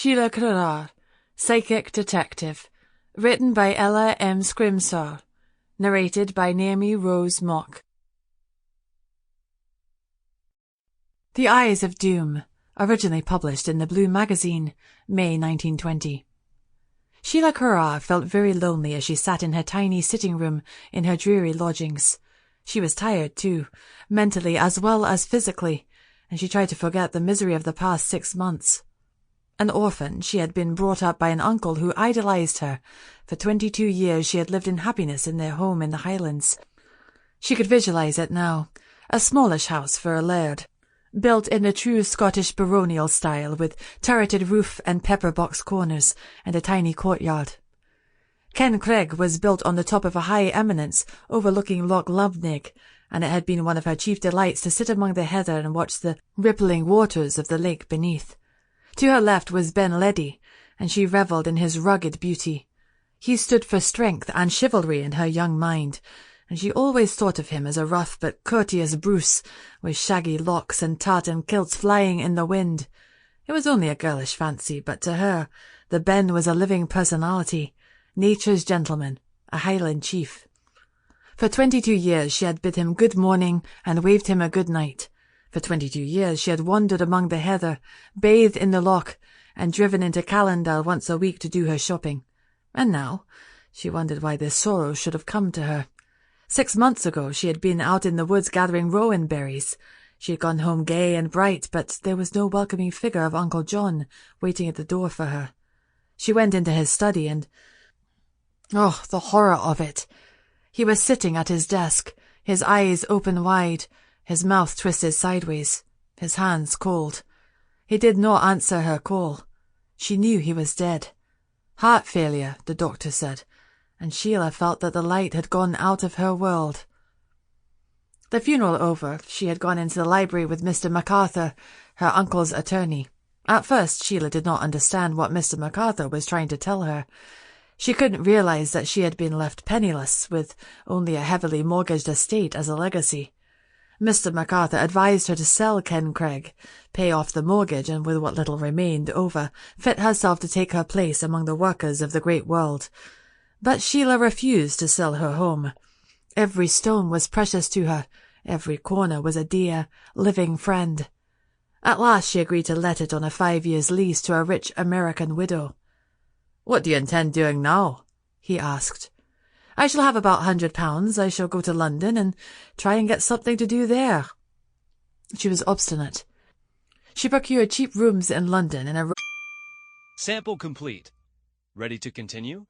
Shiela Crerar, Psychic Detective, written by Ella M. Scrymsour, narrated by Naomi Rose Mock. The Eyes of Doom, originally published in the Blue Magazine, May 1920. Shiela Crerar felt very lonely as she sat in her tiny sitting room in her dreary lodgings. She was tired, too, mentally as well as physically, and she tried to forget the misery of the past 6 months. An orphan, she had been brought up by an uncle who idolized her. For 22 years she had lived in happiness in their home in the Highlands. She could visualize it now, a smallish house for a laird, built in a true Scottish baronial style with turreted roof and pepper-box corners and a tiny courtyard. Craig was built on the top of a high eminence overlooking Loch Lubnaig, and it had been one of her chief delights to sit among the heather and watch the rippling waters of the lake beneath. To her left was Ben Leddy, and she revelled in his rugged beauty. He stood for strength and chivalry in her young mind, and she always thought of him as a rough but courteous Bruce, with shaggy locks and tartan kilts flying in the wind. It was only a girlish fancy, but to her, the Ben was a living personality, nature's gentleman, a Highland chief. For 22 years she had bid him good morning and waved him a good night. For 22 years she had wandered among the heather, bathed in the loch, and driven into Callendar once a week to do her shopping. And now she wondered why this sorrow should have come to her. 6 months ago she had been out in the woods gathering rowan berries. She had gone home gay and bright, but there was no welcoming figure of Uncle John waiting at the door for her. She went into his study and... oh, the horror of it! He was sitting at his desk, his eyes open wide, his mouth twisted sideways, his hands cold. He did not answer her call. She knew he was dead. Heart failure, the doctor said, and Shiela felt that the light had gone out of her world. The funeral over, she had gone into the library with Mr. MacArthur, her uncle's attorney. At first, Shiela did not understand what Mr. MacArthur was trying to tell her. She couldn't realize that she had been left penniless, with only a heavily mortgaged estate as a legacy. Mr. MacArthur advised her to sell Craig, pay off the mortgage, and with what little remained over, fit herself to take her place among the workers of the great world. But Shiela refused to sell her home. Every stone was precious to her, every corner was a dear, living friend. At last she agreed to let it on a 5 years' lease to a rich American widow. "What do you intend doing now?" he asked. "I shall have about £100. I shall go to London and try and get something to do there." She was obstinate. She procured cheap rooms in London and a... Sample complete. Ready to continue?